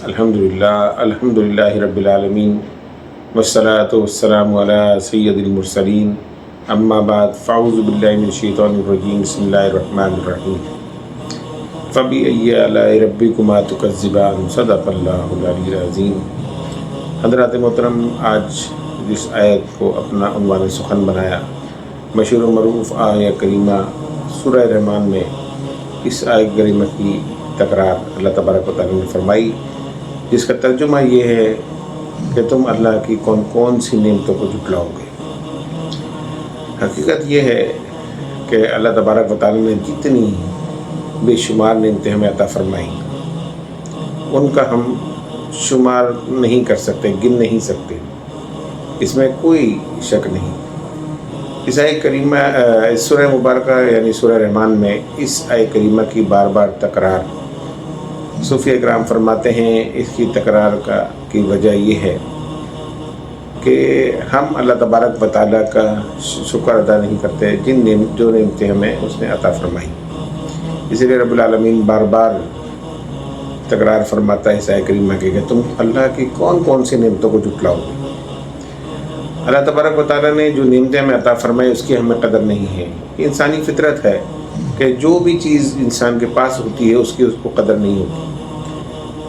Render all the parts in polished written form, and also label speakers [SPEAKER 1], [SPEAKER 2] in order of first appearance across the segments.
[SPEAKER 1] الحمدللہ رب العالمین والصلاة والسلام علی سید المرسلین اما بعد فاعوذ باللہ من الشیطان الرجیم بسم اللہ الرحمن الرحیم فبأي آلاء ربکما تکذبان صدق اللہ العلی العظیم۔ حضرات محترم، آج جس آیت کو اپنا عنوان سخن بنایا، مشہور و معروف آیہ کریمہ سورہ رحمان میں اس آیہ کریمہ کی تکرار اللہ تبارک و تعالیٰ نے فرمائی، جس کا ترجمہ یہ ہے کہ تم اللہ کی کون کون سی نعمتوں کو جھٹلاؤ گے۔ حقیقت یہ ہے کہ اللہ تبارک و تعالیٰ نے جتنی بے شمار نعمتیں ہمیں عطا فرمائی، ان کا ہم شمار نہیں کر سکتے، گن نہیں سکتے، اس میں کوئی شک نہیں۔ اس آیہ کریمہ سورہ مبارکہ یعنی سورہ رحمان میں اس آیہ کریمہ کی بار بار تکرار، صوفیہ کرام فرماتے ہیں اس کی تکرار کی وجہ یہ ہے کہ ہم اللہ تبارک و تعالیٰ کا شکر ادا نہیں کرتے جو نعمتیں ہمیں اس نے عطا فرمائی۔ اسی لیے رب العالمین بار بار تکرار فرماتا ہے اس آیہ کریمہ کہ تم اللہ کی کون کون سی نعمتوں کو جھٹلاؤ گے۔ اللہ تبارک و تعالیٰ نے جو نعمتیں ہمیں عطا فرمائی اس کی ہمیں قدر نہیں ہے۔ انسانی فطرت ہے کہ جو بھی چیز انسان کے پاس ہوتی ہے اس کو قدر نہیں ہوتی۔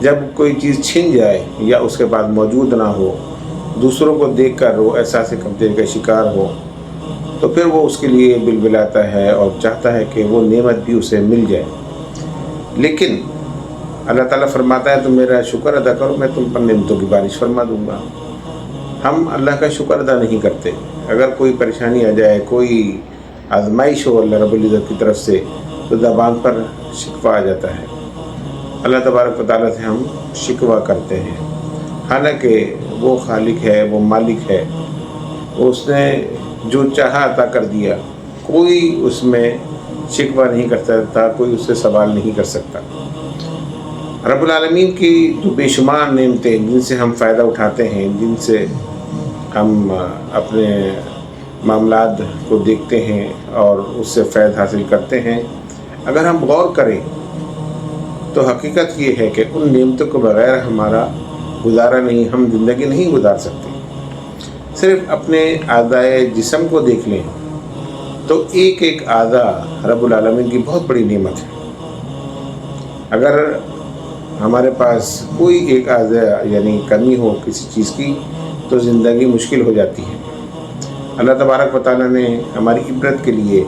[SPEAKER 1] جب کوئی چیز چھن جائے یا اس کے بعد موجود نہ ہو، دوسروں کو دیکھ کر وہ احساس کمتری کا شکار ہو، تو پھر وہ اس کے لیے بلبلاتا ہے اور چاہتا ہے کہ وہ نعمت بھی اسے مل جائے۔ لیکن اللہ تعالیٰ فرماتا ہے تم میرا شکر ادا کرو، میں تم پر نعمتوں کی بارش فرما دوں گا۔ ہم اللہ کا شکر ادا نہیں کرتے۔ اگر کوئی پریشانی آ جائے، کوئی آزمائش ہو اللہ رب العزت کی طرف سے، تو زبان پر شکوہ آ جاتا ہے۔ اللہ تبارک و تعالیٰ سے ہم شکوہ کرتے ہیں، حالانکہ وہ خالق ہے، وہ مالک ہے، اس نے جو چاہا عطا کر دیا، کوئی اس میں شکوہ نہیں کر سکتا، کوئی اس سے سوال نہیں کر سکتا۔ رب العالمین کی جو بے شمار نعمتیں جن سے ہم فائدہ اٹھاتے ہیں، جن سے ہم اپنے معاملات کو دیکھتے ہیں اور اس سے فائدہ حاصل کرتے ہیں، اگر ہم غور کریں تو حقیقت یہ ہے کہ ان نعمتوں کے بغیر ہمارا گزارا نہیں، ہم زندگی نہیں گزار سکتے۔ صرف اپنے اعضائے جسم کو دیکھ لیں تو ایک ایک اعضا رب العالمین کی بہت بڑی نعمت ہے۔ اگر ہمارے پاس کوئی ایک اعضا یعنی کمی ہو کسی چیز کی تو زندگی مشکل ہو جاتی ہے۔ اللہ تبارک و تعالیٰ نے ہماری عبرت کے لیے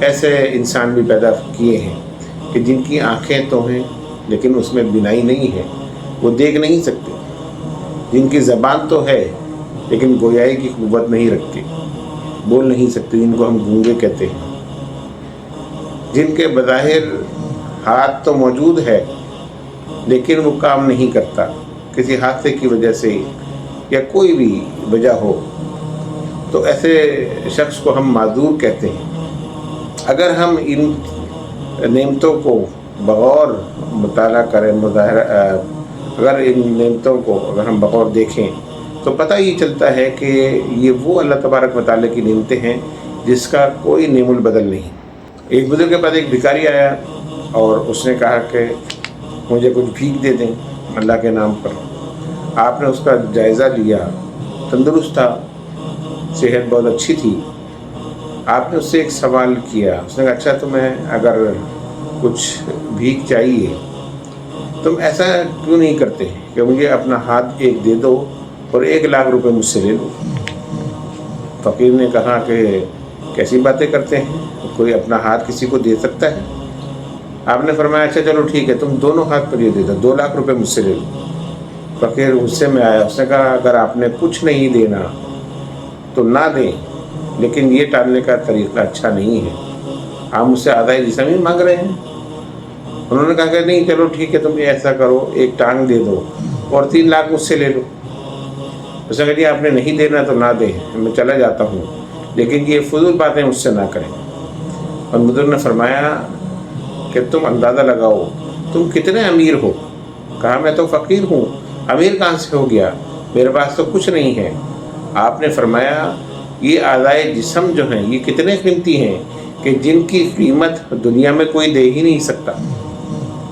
[SPEAKER 1] ایسے انسان بھی پیدا کیے ہیں کہ جن کی آنکھیں تو ہیں لیکن اس میں بینائی نہیں ہے، وہ دیکھ نہیں سکتے، جن کی زبان تو ہے لیکن گویائی کی قوت نہیں رکھتی، بول نہیں سکتے، جن کو ہم گونگے کہتے ہیں، جن کے بظاہر ہاتھ تو موجود ہے لیکن وہ کام نہیں کرتا کسی حادثے کی وجہ سے یا کوئی بھی وجہ ہو، تو ایسے شخص کو ہم معذور کہتے ہیں۔ اگر ہم ان نعمتوں کو بغور مطالعہ کریں، اگر ان نعمتوں کو اگر ہم بغور دیکھیں تو پتہ یہ چلتا ہے کہ یہ وہ اللہ تبارک و تعالیٰ کی نعمتیں ہیں جس کا کوئی نعم البدل نہیں۔ ایک بزرگ کے پاس ایک بھکاری آیا اور اس نے کہا کہ مجھے کچھ بھیک دے دیں اللہ کے نام پر۔ آپ نے اس کا جائزہ لیا، تندرست تھا، صحت بہت اچھی تھی۔ آپ نے اس سے ایک سوال کیا، اس نے کہا اچھا تمہیں اگر کچھ بھیک چاہیے تم ایسا کیوں نہیں کرتے کہ مجھے اپنا ہاتھ ایک دے دو اور 1,00,000 روپے مجھ سے لے لو۔ فقیر نے کہا کہ کیسی باتیں کرتے ہیں، کوئی اپنا ہاتھ کسی کو دے سکتا ہے؟ آپ نے فرمایا اچھا چلو ٹھیک ہے، تم دونوں ہاتھ پر یہ دے دو، 2,00,000 روپے مجھ سے لے لو۔ فقیر غصے میں آیا، اس نے کہا اگر آپ نے کچھ نہیں دینا تو نہ دیں، لیکن یہ ٹالنے کا طریقہ اچھا نہیں ہے، آپ مجھ سے آدھائی جسم ہی مانگ رہے ہیں۔ انہوں نے کہا کہ نہیں چلو ٹھیک ہے، تم ایسا کرو، ایک ٹانگ دے دو اور 3,00,000 مجھ سے لے لو۔ اس نے کہا جی آپ نے نہیں دینا تو نہ دیں، میں چلا جاتا ہوں، لیکن یہ فضول باتیں مجھ سے نہ کریں۔ اور بزرگ نے فرمایا کہ تم اندازہ لگاؤ تم کتنے امیر ہو۔ کہا میں تو فقیر ہوں، امیر کہاں سے ہو گیا، میرے پاس تو کچھ نہیں ہے۔ آپ نے فرمایا یہ اعضائے جسم جو ہیں یہ کتنے قیمتی ہیں کہ جن کی قیمت دنیا میں کوئی دے ہی نہیں سکتا۔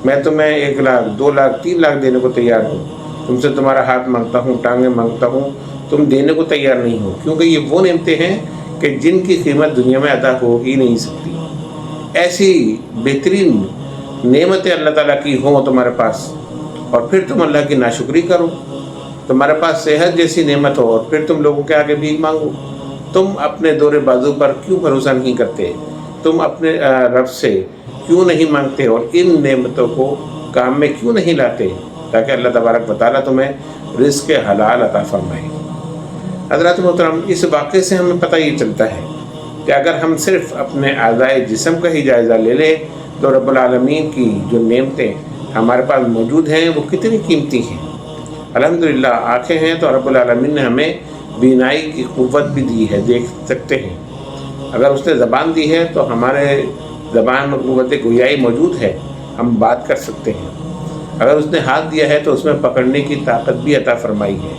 [SPEAKER 1] میں تمہیں 1,00,000 2,00,000 3,00,000 دینے کو تیار ہوں، तुमसे तुम्हारा हाथ मांगता हूँ, टांगें मांगता हूँ, तुम देने को तैयार नहीं हो, क्योंकि ये वो नेमतें हैं कि जिनकी कीमत दुनिया में अदा हो ही नहीं सकती। ऐसी बेहतरीन नेमतें अल्लाह ताला की हों तुम्हारे पास और फिर तुम अल्लाह की नाशुक्री करो। तुम्हारे पास सेहत जैसी नेमत हो और फिर तुम लोगों के आगे भीख मांगो। तुम अपने दौरे बाजू पर क्यों भरोसा नहीं करते? तुम अपने रब से क्यों नहीं मांगते और इन नेमतों को काम में क्यों नहीं लाते ताकि अल्लाह तबारक व तआला तुम्हें रिज़्क़ हलाल अता फरमाए। हज़रात मोहतरम, इस वाक़े से हमें पता ये चलता है कि अगर हम सिर्फ़ अपने आज़ाए जिस्म का ही जायज़ा ले लें तो रब्बुल आलमीन की जो नेमतें हमारे पास मौजूद हैं वो कितनी कीमती हैं। अल्हम्दुलिल्लाह आँखें हैं तो रब्बुल आलमीन ने हमें बीनाई की क़ुव्वत भी दी है, देख सकते हैं। अगर उसने ज़बान दी है तो हमारे ज़बान में क़ुव्वत गोयाई मौजूद है, हम बात कर सकते हैं। अगर उसने हाथ दिया है तो उसमें पकड़ने की ताकत भी अता फरमाई है।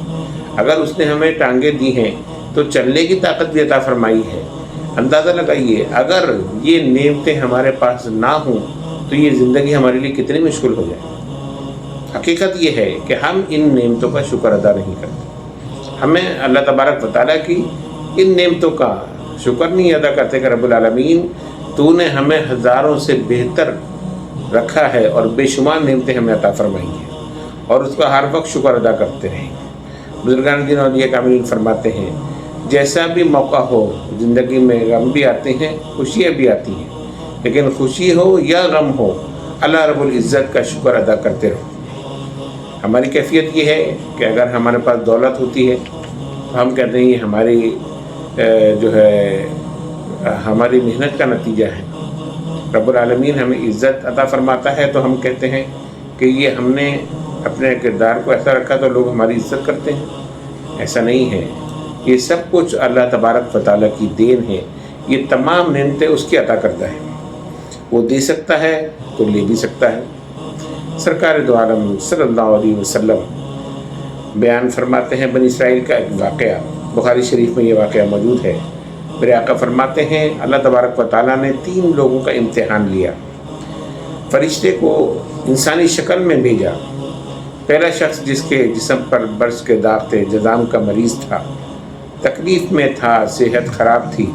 [SPEAKER 1] अगर उसने हमें टांगें दी हैं तो चलने की ताकत भी अता फरमाई है। अंदाज़ा लगाइए, अगर ये नेमतें हमारे पास ना हों तो ये ज़िंदगी हमारे लिए कितनी मुश्किल हो जाए। हकीकत ये है कि हम इन नेमतों का शुक्र अदा नहीं करते। हमें अल्लाह तबारक व तआला की इन नेमतों का शुक्र नहीं अदा करते कि रब्बुल आलमीन तूने हमें हज़ारों से बेहतर रखा है और बेशुमार नेमतें हमें अता फरमाई हैं और उसका हर वक्त शुक्र अदा करते रहें। बुजुर्गान दीन औलिया कामिलीन फरमाते हैं, जैसा भी मौका हो ज़िंदगी में गम भी आते हैं, खुशियाँ भी आती हैं, लेकिन खुशी हो या गम हो अल्लाह रब्बुल इज़्ज़त का शुक्र अदा करते रहो। हमारी कैफियत ये है कि अगर हमारे पास दौलत होती है तो हम कहते हैं ये हमारी जो है हमारी मेहनत का नतीजा है। रब्बुल आलमीन हमें इज़्ज़त अता फरमाता है तो हम कहते हैं कि ये हमने अपने किरदार को ऐसा रखा तो लोग हमारी इज़्ज़त करते हैं। ऐसा नहीं है, ये सब कुछ अल्लाह तबारक व तआला की देन है। ये तमाम नेमतें उसकी अता करता है, वो दे सकता है तो ले भी सकता है। सरकार दो आलम सल्लल्लाहु अलैहि वसल्लम बयान फरमाते हैं बनी इसराइल का एक वाक़या, बुखारी शरीफ में ये वाक़या मौजूद है। मेरे आका फरमाते हैं अल्लाह तबारक व तआला ने 3 लोगों का इम्तिहान लिया। फरिश्ते को इंसानी शक्ल में भेजा। पहला शख्स जिसके जिस्म पर बर्स के दाग थे, जज़ाम का मरीज़ था, तकलीफ़ में था, सेहत ख़राब थी,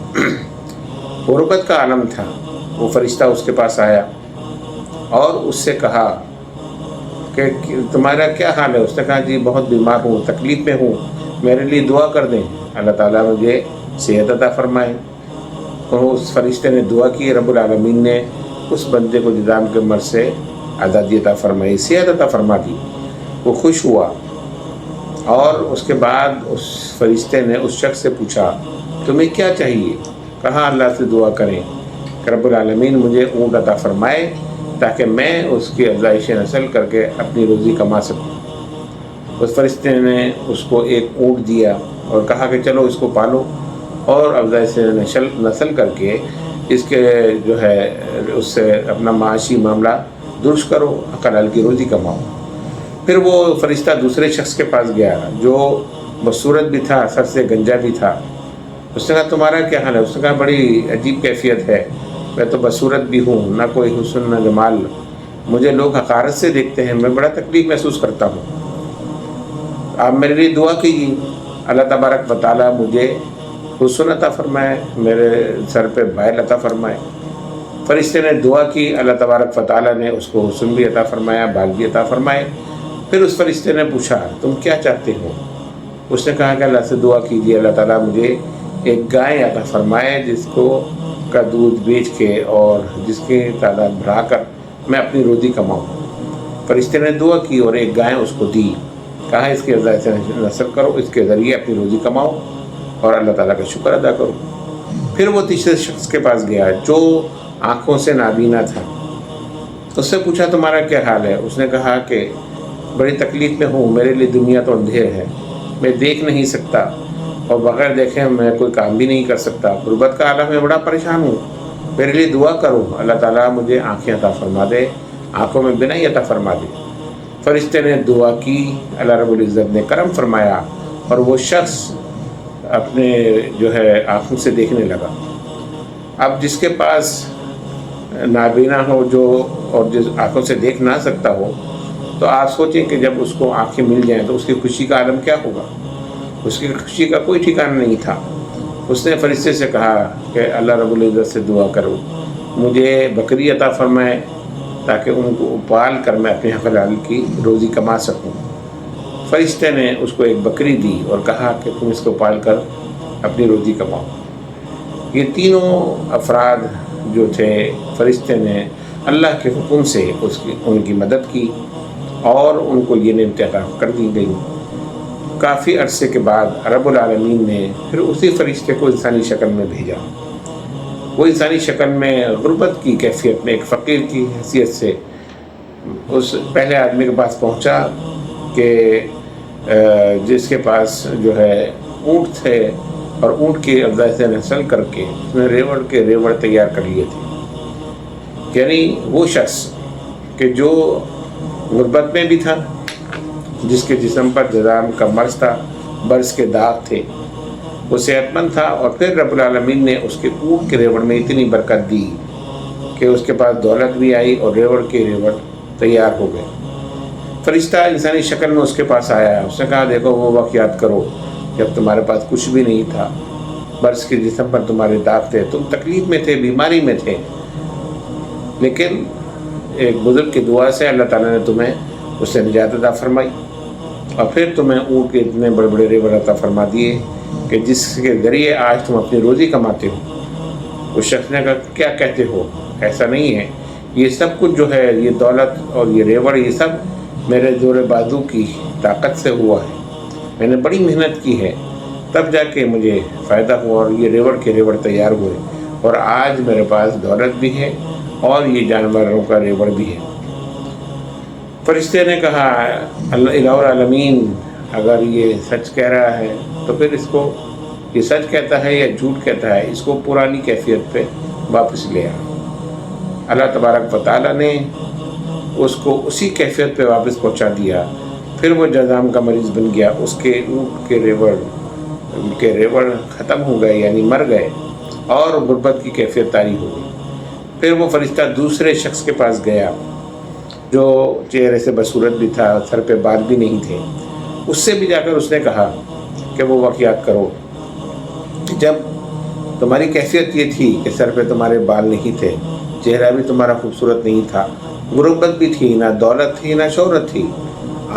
[SPEAKER 1] गुर्बत का आलम था। वो फरिश्ता उसके पास आया और उससे कहा कि तुम्हारा क्या हाल है? उसने कहा जी बहुत बीमार हूँ, तकलीफ़ में हूँ, मेरे लिए दुआ कर दें, अल्लाह ताला मुझे सेहत अता फरमाए। तो उस फरिश्ते ने दुआ की, रब्बुल आलमीन ने उस बंदे को जज़ाम के मर्ज़ से आज़ादी अता फरमाई, सेहत अता फरमा दी। वो खुश हुआ और उसके बाद उस फरिश्ते ने उस शख्स से पूछा तुम्हें क्या चाहिए? कहा अल्लाह से दुआ करें कि रब्बुल आलमीन मुझे ऊँट अता फरमाए ताकि मैं उसकी अफ़ज़ाइश नस्ल करके अपनी रोज़ी कमा सकूँ। उस फरिश्ते ने उसको एक ऊँट दिया और कहा कि चलो इसको पालो और अफ़ज़ाइश नस्ल करके इसके जो है उससे अपना माशी मामला दुरुस्त करो, हलाल की रोज़ी कमाओ। फिर वो फरिश्ता दूसरे शख्स के पास गया जो बदसूरत भी था, सर से गंजा भी था। उसने कहा तुम्हारा क्या हाल है? उसने कहा बड़ी अजीब कैफियत है, मैं तो बदसूरत भी हूँ, ना कोई हुस्न न जमाल, मुझे लोग हक़ारत से देखते हैं, मैं बड़ा तकलीफ़ महसूस करता हूँ। आप मेरे लिए दुआ कीजिए, अल्लाह तबारक व तआला मुझे हुस्न अता फरमाए, मेरे सर पे बाल अता फरमाए। फरिश्ते ने दुआ की, अल्लाह तबारक व तआला ने उसको हुस्न भी अता फरमाया, बाल भी अता फरमाए। फिर उस फरिश्ते ने पूछा तुम क्या चाहते हो? उसने कहा कि अल्लाह से दुआ कीजिए, अल्लाह ताला मुझे एक गाय अता फरमाए जिसको का दूध बेच के और जिसकी तादाद बढ़ाकर मैं अपनी रोज़ी कमाऊँ। फरिश्ते ने दुआ की और एक गाय उसको दी, कहा इसके अफ़ज़ाइश नस्ल करो, इसके ज़रिए अपनी रोज़ी कमाओ और अल्लाह ताला का शुक्र अदा करो। फिर वो तीसरे शख्स के पास गया जो आँखों से नाबीना था। उससे पूछा तुम्हारा क्या हाल है? उसने कहा कि बड़ी तकलीफ़ में हूँ, मेरे लिए दुनिया तो अंधेर है, मैं देख नहीं सकता और बग़ैर देखे मैं कोई काम भी नहीं कर सकता, गुर्बत का आलम में बड़ा परेशान हूँ, मेरे लिए दुआ करो, अल्लाह ताला मुझे आँखें अता फरमा दे, आँखों में बिनाई अता फरमा दे। फरिश्ते ने दुआ की, अल्लाह रब्बुल इज़्ज़त ने करम फरमाया और वो शख्स अपने जो है आँखों से देखने लगा। अब जिसके पास नाबीना हो जो और जिस आँखों से देख ना सकता हो, تو آپ سوچیں کہ جب اس کو آنکھیں مل جائیں تو اس کی خوشی کا عالم کیا ہوگا۔ اس کی خوشی کا کوئی ٹھکانہ نہیں تھا۔ اس نے فرشتے سے کہا کہ اللہ رب العزت سے دعا کرو مجھے بکری عطا فرمائے تاکہ ان کو پال کر میں اپنے حلال کی روزی کما سکوں۔ فرشتے نے اس کو ایک بکری دی اور کہا کہ تم اس کو پال کر اپنی روزی کماؤ۔ یہ تینوں افراد جو تھے، فرشتے نے اللہ کے حکم سے ان کی مدد کی اور ان کو یہ نعمتیں عطا کر دی گئی۔ کافی عرصے کے بعد رب العالمین نے پھر اسی فرشتے کو انسانی شکل میں بھیجا۔ وہ انسانی شکل میں غربت کی کیفیت میں ایک فقیر کی حیثیت سے اس پہلے آدمی کے پاس پہنچا کہ جس کے پاس جو ہے اونٹ تھے اور اونٹ کی افزائش سے نسل کر کے اس نے ریوڑ کے ریوڑ تیار کر لیے تھے۔ یعنی وہ شخص کہ جو غربت میں بھی تھا، جس کے جسم پر جذام کا مرض تھا، برس کے داغ تھے، وہ صحت مند تھا، اور پھر رب العالمین نے اس کے اونٹ کے ریوڑ میں اتنی برکت دی کہ اس کے پاس دولت بھی آئی اور ریوڑ کے ریوڑ تیار ہو گئے۔ فرشتہ انسانی شکل میں اس کے پاس آیا، اس نے کہا دیکھو وہ وقت یاد کرو جب تمہارے پاس کچھ بھی نہیں تھا، برس کے جسم پر تمہارے داغ تھے، تم تکلیف میں تھے، بیماری میں تھے، لیکن ایک بزرگ کی دعا سے اللہ تعالیٰ نے تمہیں اس سے نجات عطا فرمائی، اور پھر تمہیں اونٹ کے اتنے بڑے بڑے ریوڑ عطا فرما دیے کہ جس کے ذریعے آج تم اپنی روزی کماتے ہو۔ اس شخص نے کہا کیا کہتے ہو، ایسا نہیں ہے، یہ سب کچھ جو ہے، یہ دولت اور یہ ریوڑ، یہ سب میرے زور بازو کی طاقت سے ہوا ہے، میں نے بڑی محنت کی ہے، تب جا کے مجھے فائدہ ہوا اور یہ ریوڑ کے ریوڑ تیار ہوئے، اور آج میرے پاس دولت بھی ہے اور یہ جانوروں کا ریوڑ بھی ہے۔ فرشتے نے کہا الہ العالمین اگر یہ سچ کہہ رہا ہے تو پھر اس کو یہ سچ کہتا ہے یا جھوٹ کہتا ہے، اس کو پرانی کیفیت پہ واپس لے آ۔ اللہ تبارک و تعالیٰ نے اس کو اسی کیفیت پہ واپس پہنچا دیا۔ پھر وہ جذام کا مریض بن گیا، اس کے اونٹ کے ریوڑ ختم ہو گئے، یعنی مر گئے، اور غربت کی کیفیت طاری ہو گئی۔ پھر وہ فرشتہ دوسرے شخص کے پاس گیا جو چہرے سے بدصورت بھی تھا، سر پہ بال بھی نہیں تھے، اس سے بھی جا کر اس نے کہا کہ وہ وقت یاد کرو جب تمہاری کیفیت یہ تھی کہ سر پہ تمہارے بال نہیں تھے، چہرہ بھی تمہارا خوبصورت نہیں تھا، غربت بھی تھی، نہ دولت تھی نہ شہرت تھی۔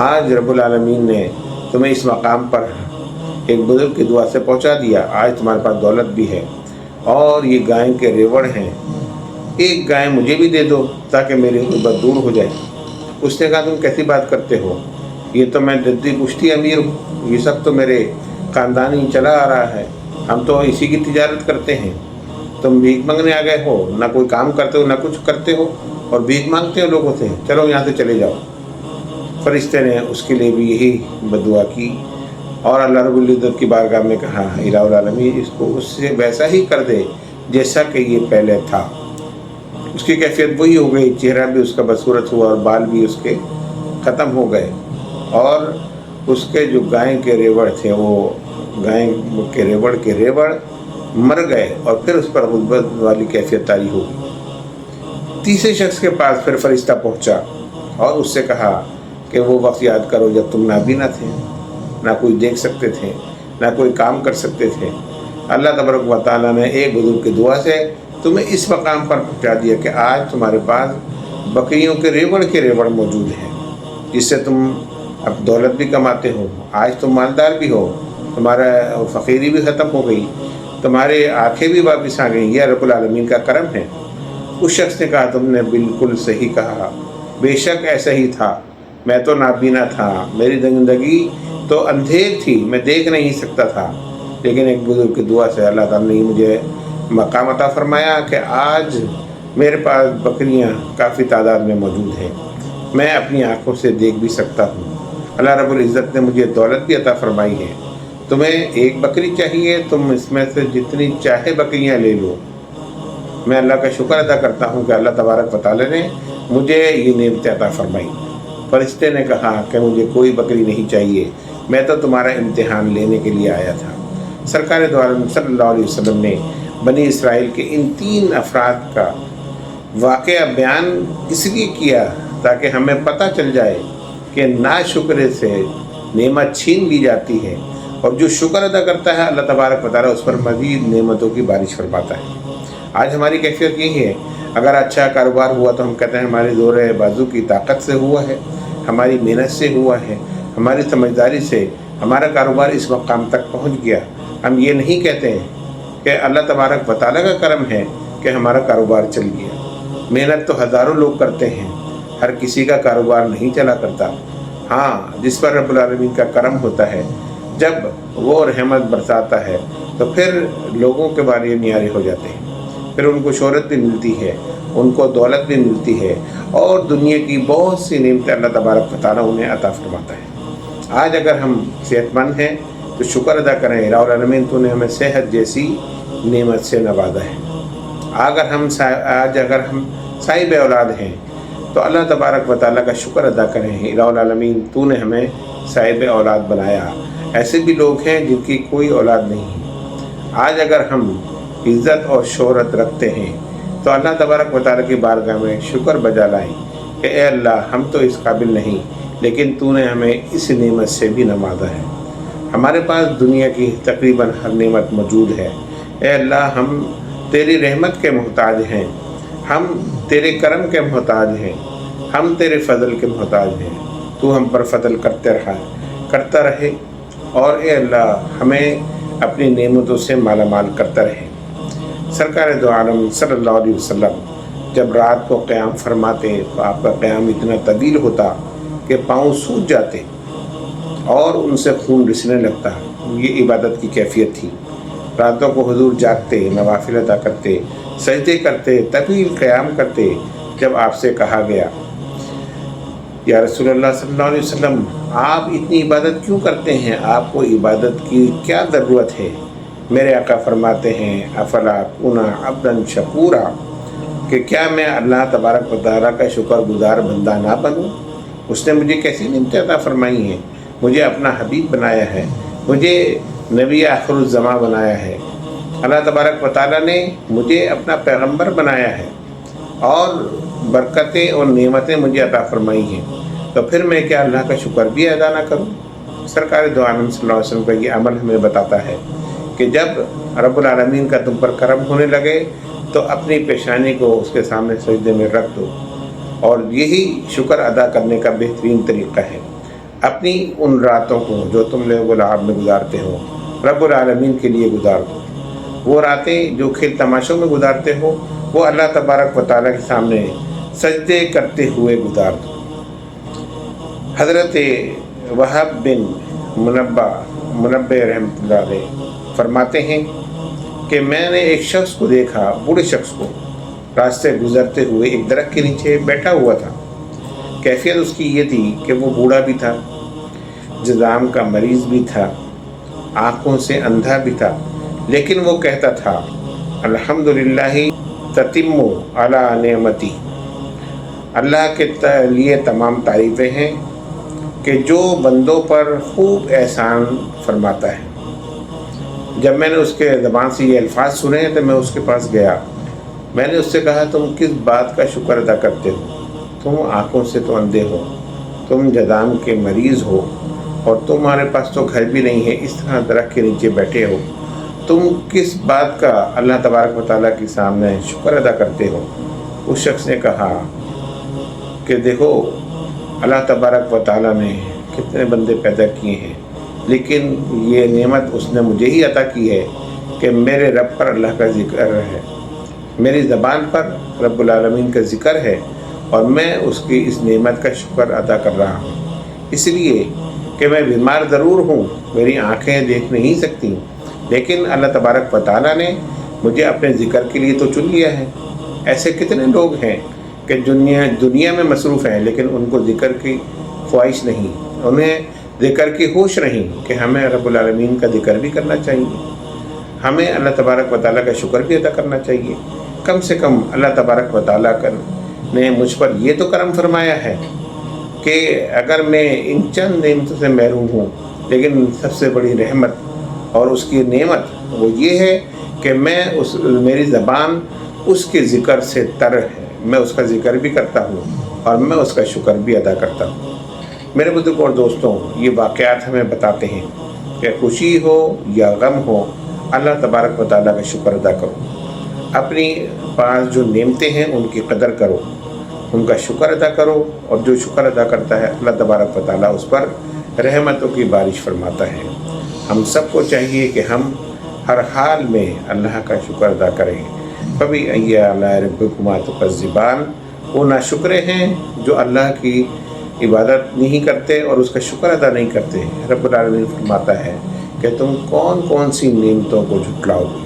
[SPEAKER 1] آج رب العالمین نے تمہیں اس مقام پر ایک بزرگ کی دعا سے پہنچا دیا، آج تمہارے پاس دولت بھی ہے اور یہ گائے کے ریوڑ ہیں، ایک گائے مجھے بھی دے دو تاکہ میری غربت دور ہو جائے۔ اس نے کہا تم کیسی بات کرتے ہو، یہ تو میں جدی پشتی امیر ہوں، یہ سب تو میرے خاندانی چلا آ رہا ہے، ہم تو اسی کی تجارت کرتے ہیں، تم بھیک مانگنے آ گئے ہو، نہ کوئی کام کرتے ہو نہ کچھ کرتے ہو اور بھیک مانگتے ہو لوگوں سے، چلو یہاں سے چلے جاؤ۔ فرشتے نے اس کے لیے بھی یہی بدعا کی اور اللہ رب العزت کی بارگاہ میں کہا الہ العالمین اس کو اس سے ویسا ہی کر دے جیسا کہ یہ پہلے تھا۔ اس کی کیفیت وہی ہو گئی، چہرہ بھی اس کا بدصورت ہوا اور بال بھی اس کے ختم ہو گئے، اور اس کے جو گائے کے ریوڑ تھے وہ گائے کے ریوڑ مر گئے، اور پھر اس پر غربت والی کیفیت طاری ہو گئی۔ تیسرے شخص کے پاس پھر فرشتہ پہنچا اور اس سے کہا کہ وہ وقت یاد کرو جب تم نابینا تھے، نہ کوئی دیکھ سکتے تھے نہ کوئی کام کر سکتے تھے، اللہ تبارک و تعالیٰ نے ایک بزرگ کی دعا سے تمہیں اس مقام پر پہنچا دیا کہ آج تمہارے پاس بکریوں کے ریوڑ موجود ہیں، جس سے تم اب دولت بھی کماتے ہو، آج تم مالدار بھی ہو، تمہارا فقیری بھی ختم ہو گئی، تمہارے آنکھیں بھی واپس آ گئیں، یہ رب العالمین کا کرم ہے۔ اس شخص نے کہا تم نے بالکل صحیح کہا، بے شک ایسا ہی تھا، میں تو نابینا تھا، میری زندگی تو اندھیر تھی، میں دیکھ نہیں سکتا تھا، لیکن ایک بزرگ کی دعا سے اللہ تعالیٰ نے مجھے مقام عطا فرمایا کہ آج میرے پاس بکریاں کافی تعداد میں موجود ہیں، میں اپنی آنکھوں سے دیکھ بھی سکتا ہوں، اللہ رب العزت نے مجھے دولت بھی عطا فرمائی ہے، تمہیں ایک بکری چاہیے تم اس میں سے جتنی چاہے بکریاں لے لو۔ میں اللہ کا شکر ادا کرتا ہوں کہ اللہ تبارک و تعالیٰ نے مجھے یہ نعمت عطا فرمائی۔ فرشتے نے کہا کہ مجھے کوئی بکری نہیں چاہیے، میں تو تمہارا امتحان لینے کے لیے آیا تھا۔ سرکار دو عالم صلی اللہ علیہ وسلم نے بنی اسرائیل کے ان 3 افراد کا واقعہ بیان اس لیے کیا تاکہ ہمیں پتہ چل جائے कि नाशुक्र से नेमत छीन ली जाती है, और जो शुक्र अदा करता है अल्लाह तबारक व तआला उस पर मज़ीद नेमतों की बारिश फरमाता है। आज हमारी कैफियत यही है, अगर अच्छा कारोबार हुआ तो हम कहते हैं हमारे ज़ोर बाजू की ताकत से हुआ है, हमारी मेहनत से हुआ है, हमारी समझदारी से हमारा कारोबार इस मकाम तक पहुंच गया। हम ये नहीं कहते हैं कि अल्लाह तबारक व तआला का करम है कि हमारा कारोबार चल गया। मेहनत तो हज़ारों लोग करते हैं, हर किसी का कारोबार नहीं चला करता। हाँ, जिस पर रब्बुल आलमीन का करम होता है, जब वो रहमत बरसाता है तो फिर लोगों के बारे न्यारे हो जाते हैं, फिर उनको शोहरत भी मिलती है, उनको दौलत भी मिलती है, और दुनिया की बहुत सी नेमतें अल्लाह तबारक व तआला उन्हें अता फरमाता है। आज अगर हम सेहतमंद हैं तो शुक्र अदा करें, रब्बुल आलमीन तूने हमें सेहत जैसी नेमत से नवाजा है। आज अगर हम साहिब औलाद हैं तो अल्लाह तबारक व तआला का शुक्र अदा करें, रब्बुल आलमीन तूने हमें साहिब औलाद बनाया। ऐसे भी लोग हैं जिनकी कोई औलाद नहीं है। आज अगर हम इज़्ज़त और शोहरत रखते हैं तो अल्लाह तबारक व तआला की बारगाह में शुक्र बजा लाएं कि ए अल्लाह, हम तो इस काबिल नहीं, लेकिन तूने हमें इस नेमत से भी नवाजा है। हमारे पास दुनिया की तकरीबन हर नेमत मौजूद है। ए अल्लाह, हम तेरी रहमत के मोहताज हैं, हम तेरे करम के मोहताज हैं, हम तेरे फ़ज़ल के मोहताज हैं। तू हम पर फ़ज़ल करता रहे, और ए अल्लाह हमें अपनी नेमतों से माला माल करता रहे। सरकार दो आलम सल्लल्लाहु अलैहि वसल्लम जब रात को क़याम फरमाते तो आपका क़याम इतना तवील होता कि पाँव सूज जाते और उनसे खून रिसने लगता। ये इबादत की कैफियत थी। रातों को हुजूर जागते, नवाफिल अदा करते, सजदे करते, तवील क़याम करते। जब आपसे कहा गया, या रसूलुल्लाह सल्लल्लाहु अलैहि वसल्लम, आप इतनी इबादत क्यों करते हैं, आपको इबादत की क्या ज़रूरत है? मेरे आका फरमाते हैं, अफला कुना अब्दन शकूरा, कि क्या मैं अल्लाह तबारक व तआला का शुक्रगुजार बंदा ना बनूं? उसने मुझे कैसी नेमतें अता फरमाई हैं, मुझे अपना हबीब बनाया है, मुझे नबी आखिरुज़्ज़मा बनाया है, अल्लाह तबारक व तआला ने मुझे अपना पैगंबर बनाया है, और बरकतें और नेमतें मुझे अता फरमाई हैं, तो फिर मैं क्या अल्लाह का शुक्र भी अदा ना करूं? सरकार दो आलम सल्लल्लाहु अलैहि वसल्लम का ये अमल हमें बताता है कि जब रब्बुल आलमीन का तुम पर करम होने लगे तो अपनी पेशानी को उसके सामने सजदे में रख दो, और यही शुक्र अदा करने का बेहतरीन तरीक़ा है। अपनी उन रातों को जो तुम लोग लाभ में गुजारते हो, रब्बुल आलमीन के लिए गुजार दो। वो रातें जो खेल तमाशों में गुजारते हो, वो अल्लाह तबारक व तआला के सामने सजदे करते हुए गुजार दो। हज़रत वहाब बिन मुनब्बे रहमतुल्लाह अलैह फरमाते हैं कि मैंने एक शख्स को देखा, बूढ़े शख्स को रास्ते गुजरते हुए एक दरख्त के नीचे बैठा हुआ था। कैफियत उसकी ये थी कि वो बूढ़ा भी था, जुज़ाम का मरीज़ भी था, आँखों से अंधा भी था, लेकिन वो कहता था, अल्हम्दुलिल्लाहि ततिम्मु अला नेमती, अल्लाह के लिए तमाम तारीफ़ें हैं कि जो बंदों पर खूब एहसान फरमाता है। जब मैंने उसके ज़बान से ये अल्फाज सुने तो मैं उसके पास गया। मैंने उससे कहा, तुम किस बात का शुक्र अदा करते हो? तुम आँखों से तो अंधे हो, तुम जुज़ाम के मरीज़ हो, और तुम्हारे पास तो घर भी नहीं है, इस तरह दरख्त के नीचे बैठे हो। तुम किस बात का अल्लाह तबारक व तआला के सामने शुक्र अदा करते हो? उस शख्स ने कहा कि देखो, अल्लाह तबारक व तआला ने कितने बंदे पैदा किए हैं, लेकिन ये नेमत उसने मुझे ही अता की है कि मेरे रब पर अल्लाह का ज़िक्र है, मेरी ज़बान पर रब्बुल आलमीन का ज़िक्र है, और मैं उसकी इस नेमत का शुक्र अदा कर रहा हूँ। इसलिए कि मैं बीमार ज़रूर हूँ, मेरी आँखें देख नहीं सकती, लेकिन अल्लाह तबारक व तआला ने मुझे अपने ज़िक्र के लिए तो चुन लिया है। ऐसे कितने लोग हैं कि दुनिया में मसरूफ़ हैं, लेकिन उनको ज़िक्र की ख्वाहिश नहीं, उन्हें ज़िक्र की होश नहीं कि हमें रब्बुल आलमीन का ज़िक्र भी करना चाहिए, हमें अल्लाह तबारक व तआला का शुक्र भी अदा करना चाहिए। कम से कम अल्लाह तबारक व तआला ने मुझ पर ये तो करम फरमाया है कि अगर मैं इन चंद नेमतों से महरूम हूँ, लेकिन सबसे बड़ी रहमत और उसकी नेमत वो ये है कि मेरी ज़बान उसके ज़िक्र से तर है, मैं उसका ज़िक्र भी करता हूँ और मैं उसका शुक्र भी अदा करता हूँ। मेरे बुजुर्ग और दोस्तों, ये वाक़यात हमें बताते हैं कि खुशी हो या गम हो, अल्लाह तबारक व तआला का शुक्र अदा करो। अपनी पास जो नेमतें हैं उनकी कदर करो, उनका शुक्र अदा करो, और जो शुक्र अदा करता है अल्लाह तबारक व तआला उस पर रहमतों की बारिश फरमाता है। हम सबको चाहिए कि हम हर हाल में अल्लाह का शुक्र अदा करें। कभी अय्या अला रब्बिकुमा तुकज़्ज़िबान, वो नाशुक्रे हैं जो अल्लाह की इबादत नहीं करते और उसका शुक्र अदा नहीं करते। रब्बुल आलमीन फरमाता है कि तुम कौन कौन सी नेमतों को झुटलाओगे।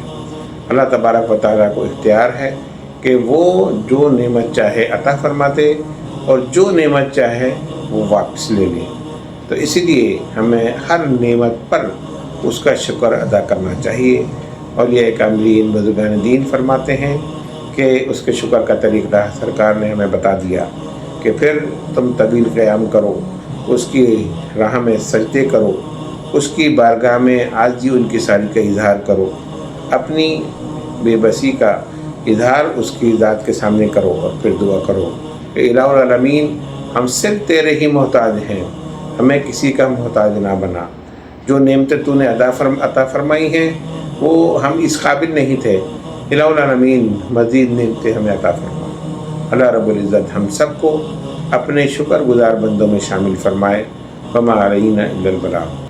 [SPEAKER 1] अल्लाह तबारक व तआला को इख्तियार है कि वो जो नेमत चाहे अता फरमाते और जो नेमत चाहे वो वापस ले ले। तो इसीलिए हमें हर नेमत पर उसका शुक्र अदा करना चाहिए। और ये कामिलीन बुज़ुर्गान दीन फरमाते हैं कि उसके शुक्र का तरीक़ा सरकार ने हमें बता दिया कि फिर तुम तवील क़याम करो, उसकी राह में सजदे करो, उसकी बारगाह में आजी उनकी सारी का इज़हार करो, अपनी बेबसी का इज़हार उसकी ज़ात के सामने करो, और फिर दुआ करो कि इलाहुल आलमीन हम सिर्फ तेरे ही मोहताज हैं, हमें किसी का मोहताज ना बना। जो नेमतें तूने अता फरमाई हैं वो हम इस काबिल नहीं थे, इलाहुल आलमीन मज़ीद नेमतें हमें अता फरमा। अल्लाह रब्बुल इज़्ज़त हम सबको अपने शुक्रगुज़ार बंदों में शामिल फरमाए। वमा अलैना इल्लल बलाग।